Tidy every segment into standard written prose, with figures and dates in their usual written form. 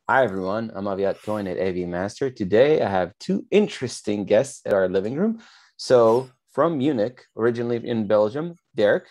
Hi, everyone. I'm Aviat Cohen at AV Master. Today, I have two interesting guests at our living room. So, from Munich, originally in Belgium, Derek.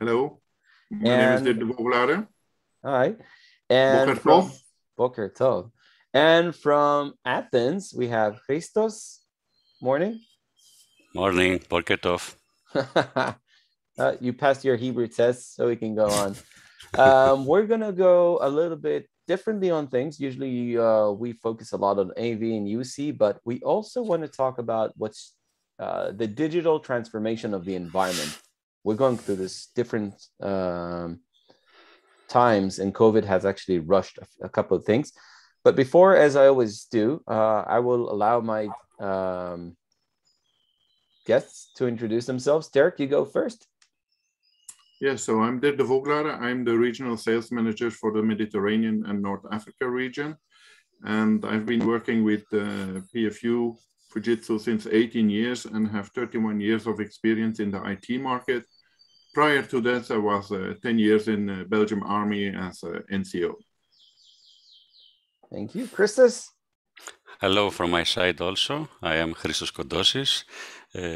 Hello, my name is Dirk And, de Vogelaar. all right. And Boker Tov. from Boker Tov. And from Athens, we have Christos. Morning. Morning, Boker Tov. You passed your Hebrew test, so we can go on. We're going to go a little bit differently on things. Usually we focus a lot on AV and UC, but we also want to talk about what's the digital transformation of the environment. We're going through this different times, and COVID has actually rushed a couple of things. But before, as I always do, I will allow my guests to introduce themselves. Derek, you go first. Yeah, so I'm Dirk de Vogelaar. I'm the regional sales manager for the Mediterranean and North Africa region. And I've been working with PFU Fujitsu since 18 years and have 31 years of experience in the IT market. Prior to that, I was 10 years in the Belgium Army as a NCO. Thank you. Christos? Hello from my side also. I am Christos Kondosis,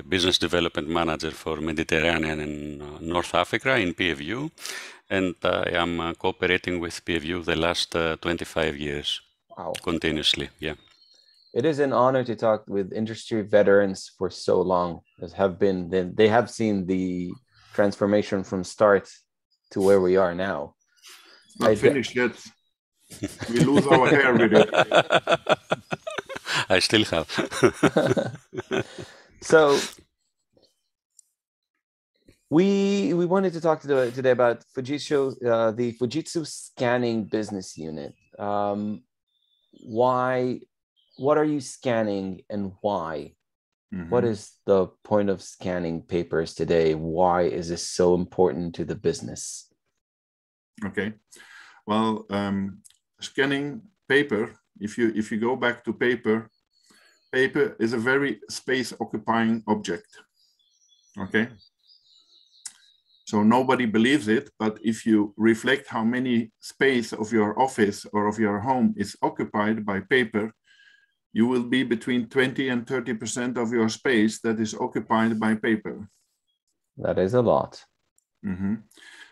Business Development Manager for Mediterranean and North Africa in PFU. And I am cooperating with PFU the last 25 years. Wow. Continuously, yeah. It is an honor to talk with industry veterans for so long. They have seen the transformation from start to where we are now. Not finished yet. We lose our hair with it. I still have. So we wanted to talk today about Fujitsu, the Fujitsu scanning business unit. What are you scanning and why? Mm-hmm. What is the point of scanning papers today? Why is this so important to the business? Okay, well, scanning paper, if you go back to paper is a very space occupying object. Okay, so nobody believes it, but if you reflect how many space of your office or of your home is occupied by paper, you will be between 20 and 30% of your space that is occupied by paper. That is a lot. Mm-hmm.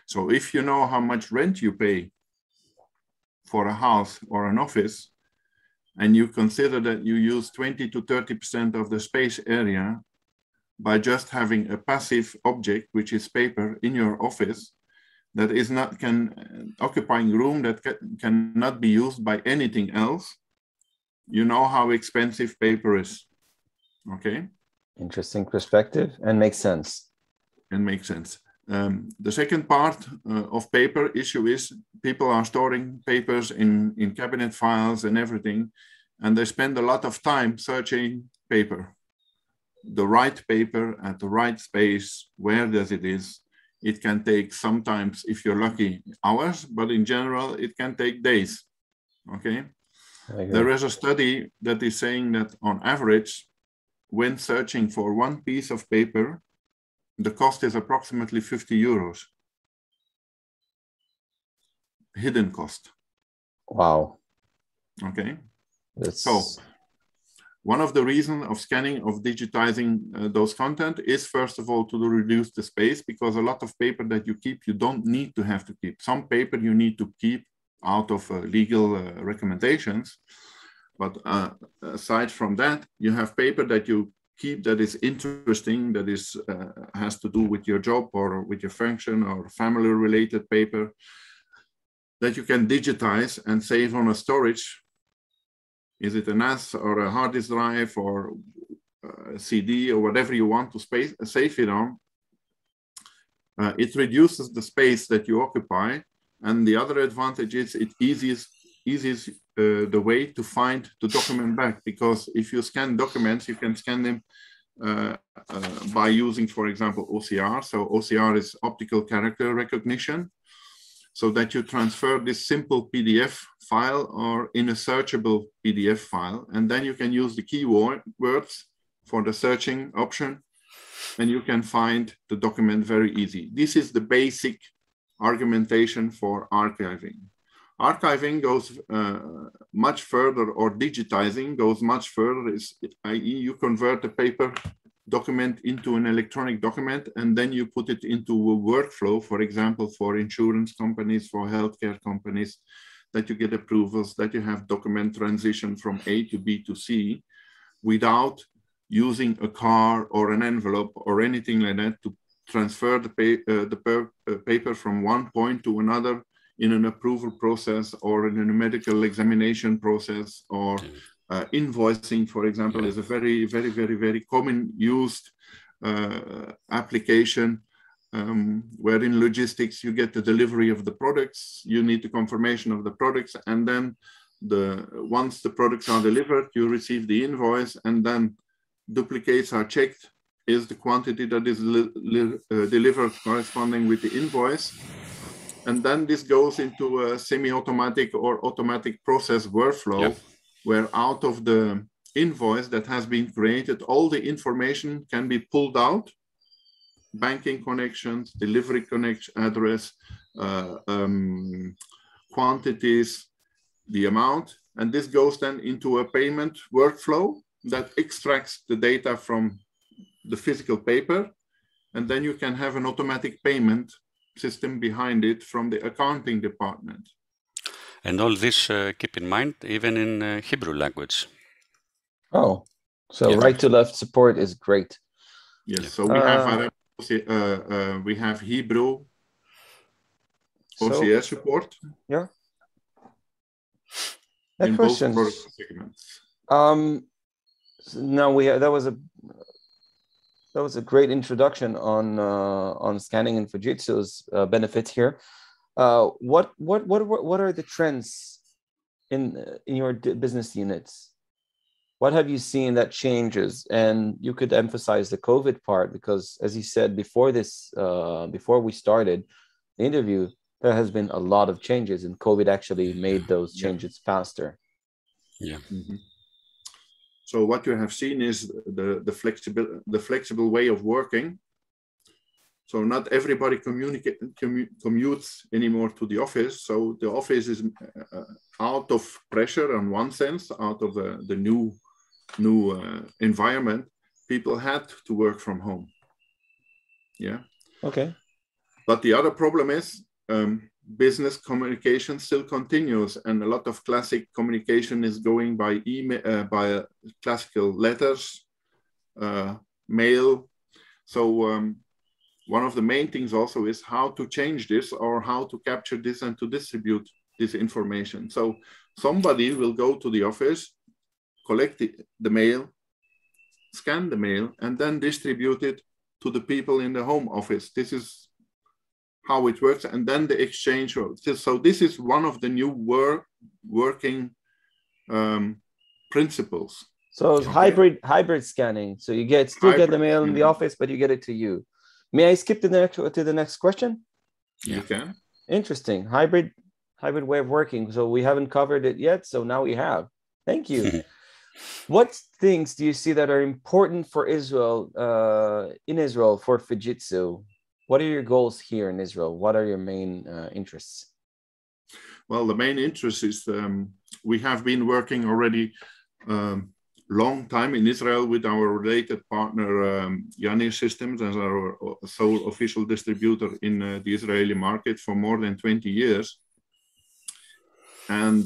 So if you know how much rent you pay for a house or an office, and you consider that you use 20 to 30% of the space area by just having a passive object, which is paper, in your office, that is not occupying room that cannot be used by anything else, you know how expensive paper is. Okay. Interesting perspective and makes sense. And makes sense. The second part of paper issue is people are storing papers in cabinet files and everything, and they spend a lot of time searching paper. The right paper at the right space, where does it is? It can take sometimes, if you're lucky, hours, but in general, it can take days. Okay. There is a study that is saying that on average, when searching for one piece of paper, the cost is approximately 50 euros. Hidden cost. Wow. Okay. So one of the reasons of scanning, of digitizing those content is, first of all, to reduce the space, because a lot of paper that you keep, you don't need to have to keep. Some paper you need to keep out of legal recommendations. But aside from that, you have paper that you keep that is interesting, that is has to do with your job or with your function or family related paper that you can digitize and save on a storage. Is it a NAS or a hard disk drive or a CD or whatever you want to save it on? It reduces the space that you occupy. And the other advantage is it eases the way to find the document back, because if you scan documents, you can scan them by using, for example, OCR. So OCR is optical character recognition, so that you transfer this simple PDF file or in a searchable PDF file, and then you can use the keywords for the searching option, and you can find the document very easy. This is the basic argumentation for archiving. Archiving goes much further, or digitizing goes much further, i.e. you convert a paper document into an electronic document, and then you put it into a workflow, for example, for insurance companies, for healthcare companies, that you get approvals, that you have document transition from A to B to C without using a car or an envelope or anything like that to transfer the paper from one point to another in an approval process or in a medical examination process, or invoicing, for example, is a very, very, very, very common used application, where in logistics you get the delivery of the products, you need the confirmation of the products, and then once the products are delivered, you receive the invoice, and then duplicates are checked. Is the quantity that is delivered corresponding with the invoice? And then this goes into a semi-automatic or automatic process workflow, where out of the invoice that has been created, all the information can be pulled out: banking connections, delivery connection address, quantities, the amount. And this goes then into a payment workflow that extracts the data from the physical paper. And then you can have an automatic payment system behind it from the accounting department. And all this, keep in mind, even in Hebrew language. Oh, so right to left support is great. Yes, so we have we have Hebrew OCR support. Yeah. Next question. Now that was a great introduction on scanning and Fujitsu's benefits here. What are the trends in your business units? What have you seen that changes? And you could emphasize the COVID part, because as you said before this, before we started the interview, there has been a lot of changes, and COVID actually made those changes faster. Yeah. Mm-hmm. So what you have seen is the flexible way of working. So not everybody commutes anymore to the office. So the office is out of pressure in one sense, out of the new environment. People had to work from home. Yeah. Okay. But the other problem is business communication still continues, and a lot of classic communication is going by email, by classical letters, mail. So one of the main things also is how to change this, or how to capture this and to distribute this information. So somebody will go to the office, collect the mail, scan the mail, and then distribute it to the people in the home office. This is how it works, and then the exchange. So this is one of the new working principles. So it's hybrid scanning. So you still get the mail in the office, but you get it to you. May I skip to the next question? You can. Interesting. Hybrid way of working. So we haven't covered it yet. So now we have. Thank you. What things do you see that are important for Israel, in Israel, for Fujitsu? What are your goals here in Israel? What are your main interests? Well, the main interest is we have been working already long time in Israel with our related partner Yanir Systems as our sole official distributor in the Israeli market for more than 20 years. And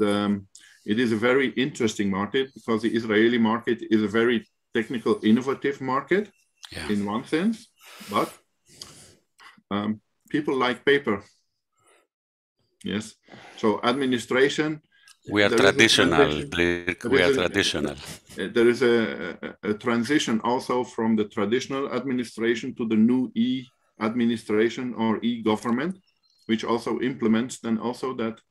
it is a very interesting market, because the Israeli market is a very technical, innovative market in one sense, but people like paper. Yes. So administration. We are traditional. We are traditional. There is a transition also from the traditional administration to the new e-administration or e-government, which also implements then also that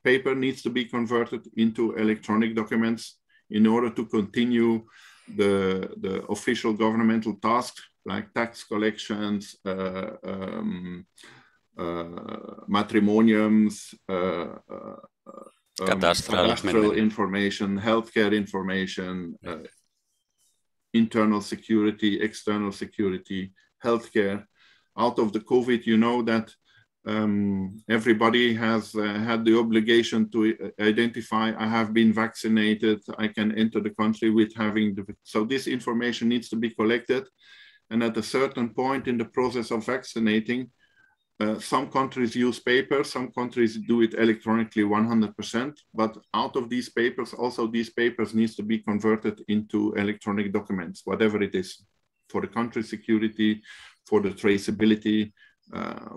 paper needs to be converted into electronic documents in order to continue the official governmental tasks like tax collections, matrimoniums, cadastral information, healthcare information, internal security, external security, healthcare. Out of the COVID, you know that Everybody has had the obligation to identify, I have been vaccinated, I can enter the country with having, so this information needs to be collected. And at a certain point in the process of vaccinating, some countries use paper, some countries do it electronically 100%, but out of these papers, also these papers needs to be converted into electronic documents, whatever it is, for the country security, for the traceability,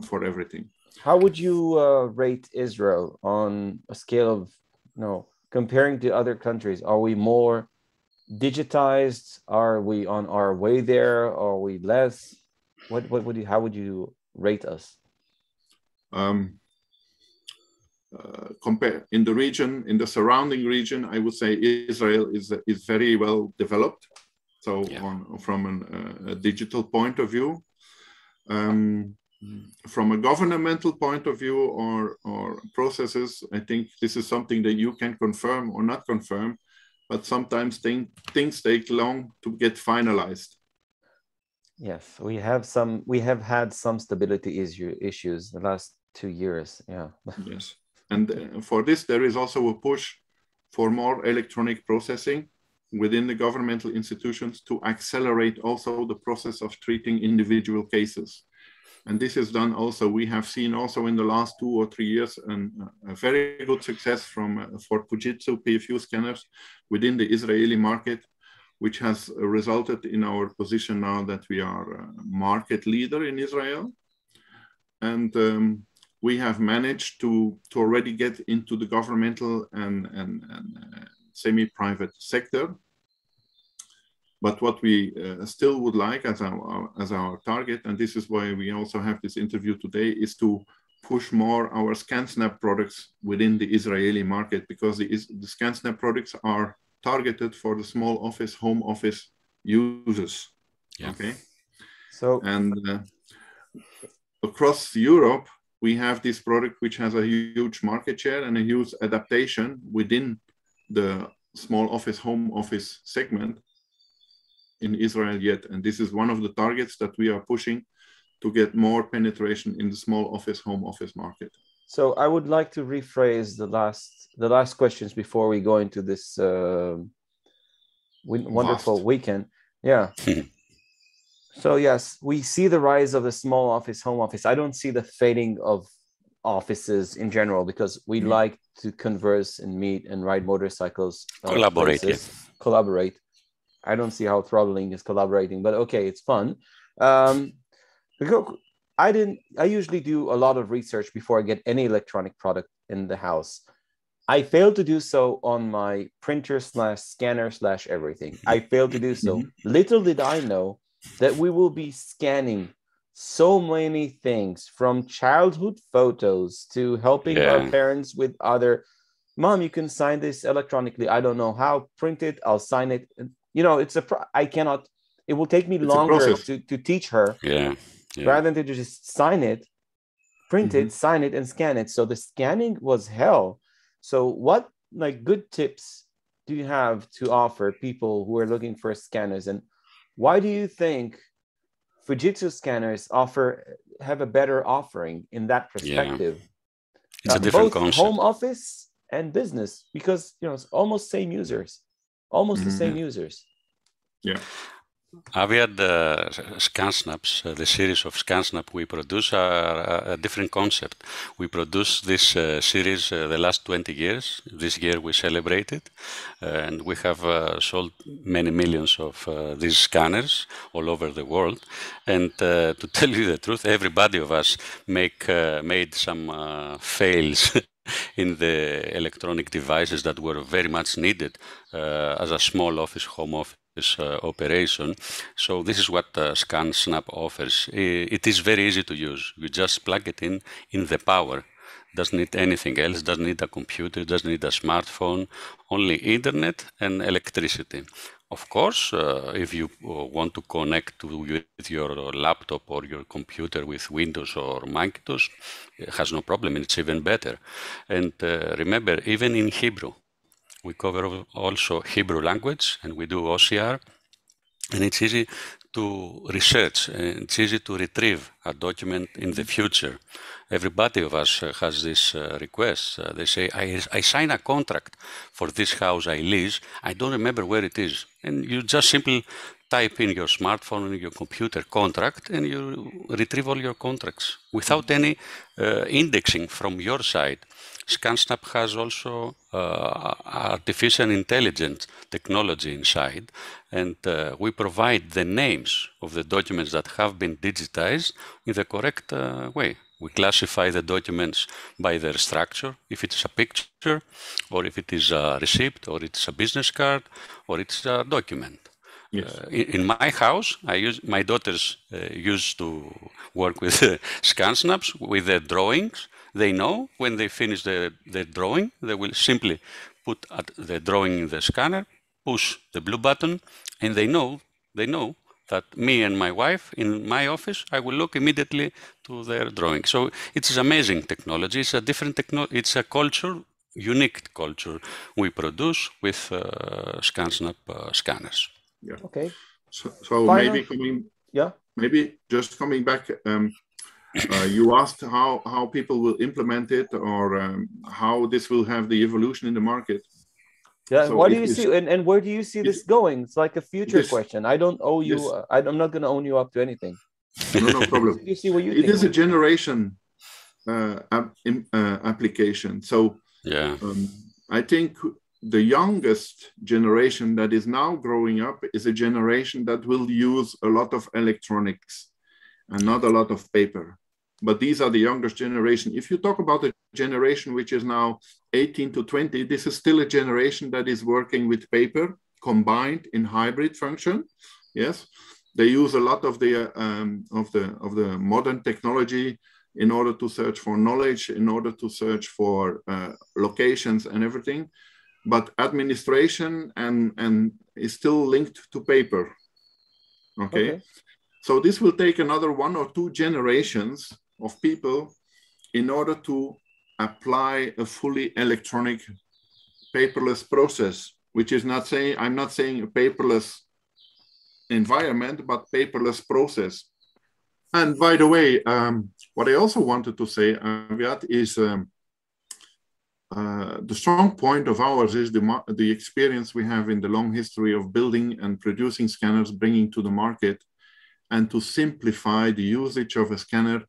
for everything. How would you rate Israel on a scale of, comparing to other countries? Are we more digitized? Are we on our way there? Are we less? How would you rate us? Compare in the region, in the surrounding region, I would say Israel is very well developed. So from a digital point of view, from a governmental point of view or processes, I think this is something that you can confirm or not confirm, but sometimes things take long to get finalized. Yes, we have had some stability issues the last 2 years. Yeah. Yes. And for this, there is also a push for more electronic processing within the governmental institutions to accelerate also the process of treating individual cases. And this is done also, we have seen also in the last 2 or 3 years a very good success for Fujitsu PFU scanners within the Israeli market, which has resulted in our position now that we are a market leader in Israel. And we have managed to already get into the governmental and semi-private sector. But what we still would like as our target, and this is why we also have this interview today, is to push more our ScanSnap products within the Israeli market, because the ScanSnap products are targeted for the small office, home office users. Yeah. Okay. So and across Europe, we have this product which has a huge market share and a huge adaptation within the small office, home office segment in Israel yet. And this is one of the targets that we are pushing to get more penetration in the small office, home office market. So I would like to rephrase the last questions before we go into this wonderful weekend. Yeah. So yes, we see the rise of the small office, home office. I don't see the fading of offices in general, because we like to converse and meet and ride motorcycles. Collaborate. I don't see how throttling is collaborating, but okay, it's fun. Because I usually do a lot of research before I get any electronic product in the house. I failed to do so on my printer / scanner / everything. I failed to do so. Little did I know that we will be scanning so many things, from childhood photos to helping our parents with other. Mom, you can sign this electronically. I don't know how. Print it. I'll sign it. It's I cannot. It will take me longer to teach her. Rather than to just sign it, print it, sign it, and scan it. So the scanning was hell. So what good tips do you have to offer people who are looking for scanners, and why do you think Fujitsu scanners have a better offering in that perspective? It's a different concept. Home office and business, because it's almost same users, the same users. Yeah. Aviad ScanSnaps, the series of ScanSnap we produce are a different concept. We produce this series the last 20 years. This year we celebrated, and we have sold many millions of these scanners all over the world. And to tell you the truth, everybody of us made some fails in the electronic devices that were very much needed as a small office, home office operation. So this is what ScanSnap offers. It is very easy to use. You just plug it in the power. Doesn't need anything else, doesn't need a computer, doesn't need a smartphone, only internet and electricity. Of course, if you want to connect with your laptop or your computer with Windows or Macintosh, it has no problem, it's even better. And remember, even in Hebrew, we cover also Hebrew language, and we do OCR, and it's easy to research, and it's easy to retrieve a document in the future. Everybody of us has this request. They say, I sign a contract for this house I lease. I don't remember where it is. And you just simply type in your smartphone and your computer contract, and you retrieve all your contracts without any indexing from your side. ScanSnap has also artificial intelligence technology inside, and we provide the names of the documents that have been digitized in the correct way. We classify the documents by their structure, if it's a picture, or if it is a receipt, or it's a business card, or it's a document. Yes. In my house, my daughters used to work with ScanSnaps, with their drawings. They know when they finish the drawing, they will simply put the drawing in the scanner, push the blue button, and they know that me and my wife in my office, I will look immediately to their drawing. So it's amazing technology. It's a different technology. It's a culture, unique culture we produce with ScanSnap scanners. Yeah. Okay. So maybe just coming back. You asked how people will implement it, or how this will have the evolution in the market. Yeah, so what do you see, and where do you see this going? It's like a future question. I don't owe you. Yes. I'm not going to own you up to anything. No problem. You see what you think. It is a generation application. So yeah, I think the youngest generation that is now growing up is a generation that will use a lot of electronics and not a lot of paper. But these are the youngest generation. If you talk about the generation which is now 18 to 20, this is still a generation that is working with paper combined in hybrid function. Yes, they use a lot of the modern technology in order to search for knowledge, in order to search for locations and everything. But administration and is still linked to paper. Okay. So this will take another 1 or 2 generations of people in order to apply a fully electronic paperless process, which is not saying, I'm not saying a paperless environment, but paperless process. And by the way, what I also wanted to say, Aviat, is the strong point of ours is the experience we have in the long history of building and producing scanners, bringing to the market, and to simplify the usage of a scanner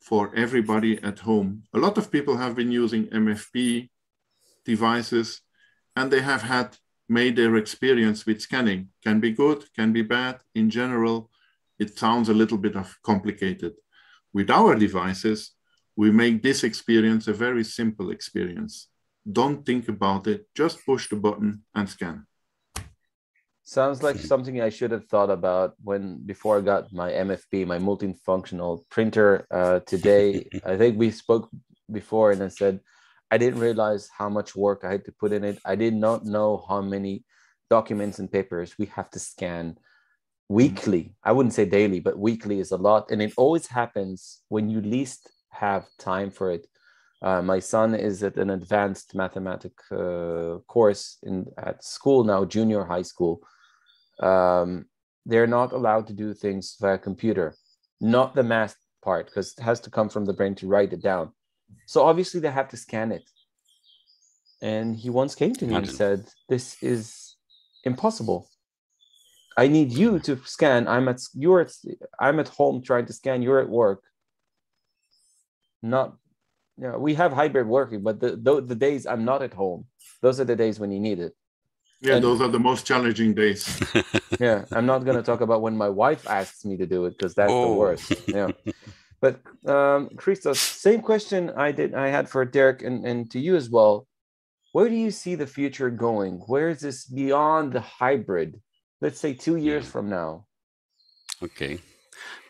for everybody at home. A lot of people have been using MFP devices, and they have made their experience with scanning. Can be good, can be bad. In general, it sounds a little bit complicated. With our devices, we make this experience a very simple experience. Don't think about it, just push the button and scan. Sounds like something I should have thought about before I got my MFP, my multifunctional printer today. I think we spoke before and I said, I didn't realize how much work I had to put in it. I did not know how many documents and papers we have to scan weekly. I wouldn't say daily, but weekly is a lot. And it always happens when you least have time for it. My son is at an advanced mathematics course at school now, junior high school. They're not allowed to do things via computer, not the math part, because it has to come from the brain to write it down. So obviously they have to scan it. And he once came to me and said, this is impossible. I need you to scan. I'm at home trying to scan. You're at work. We have hybrid working, but the days I'm not at home, those are the days when you need it. Yeah, those are the most challenging days. Yeah, I'm not going to talk about when my wife asks me to do it, because that's the worst. Yeah, but Christos, same question I had for Derek and to you as well. Where do you see the future going? Where is this beyond the hybrid? Let's say 2 years from now. Okay.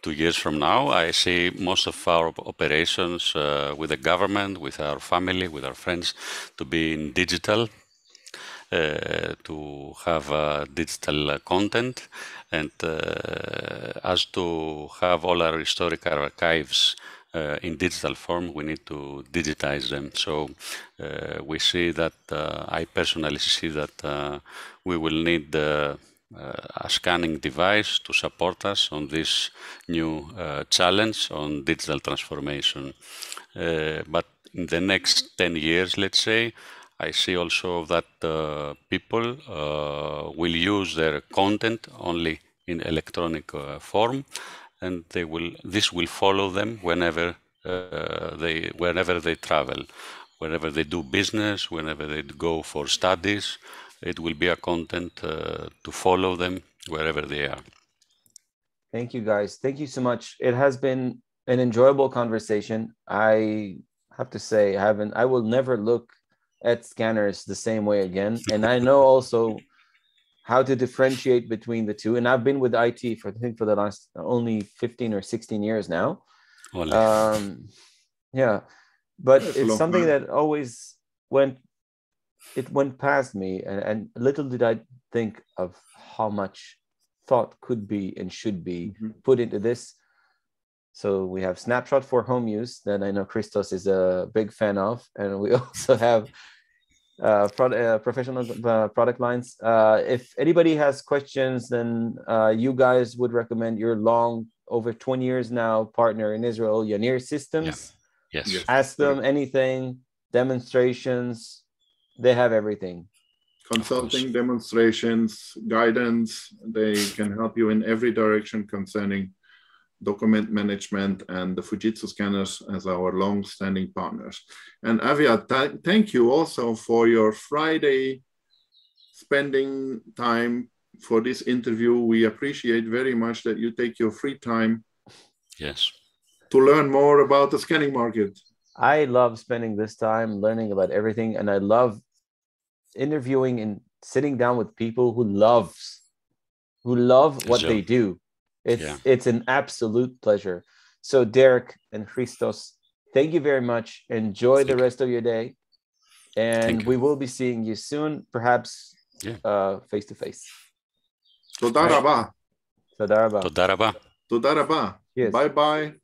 2 years from now, I see most of our operations with the government, with our family, with our friends, to be in digital, to have digital content, and as to have all our historical archives in digital form, we need to digitize them. So we see that, I personally see that we will need a scanning device to support us on this new challenge on digital transformation. But in the next 10 years, let's say, I see also that people will use their content only in electronic form, and this will follow them whenever they travel, whenever they do business, whenever they go for studies. It will be a content to follow them wherever they are. Thank you, guys. Thank you so much. It has been an enjoyable conversation. I have to say, I will never look at scanners the same way again. And I know also how to differentiate between the two. And I've been with IT for, I think, for the last only 15 or 16 years now. Yeah, but it's something that always went past me, and little did I think of how much thought could be and should be put into this. So we have Snapshot for home use that I know Christos is a big fan of, and we also have professional product lines. If anybody has questions, then you guys would recommend your long, over 20 years now, partner in Israel, Yanir Systems. Yeah. Yes. Ask them anything, demonstrations, they have everything. Consulting, demonstrations, guidance, they can help you in every direction concerning document management, and the Fujitsu scanners as our long-standing partners. And Avia, thank you also for your Friday spending time for this interview. We appreciate very much that you take your free time to learn more about the scanning market. I love spending this time learning about everything, and I love interviewing and sitting down with people who love what they do. It's an absolute pleasure. So Derek and Christos, thank you very much. Enjoy the rest of your day. And we will be seeing you soon, perhaps face to face. Toda rabah. Toda rabah. Toda rabah. Toda rabah. Bye bye.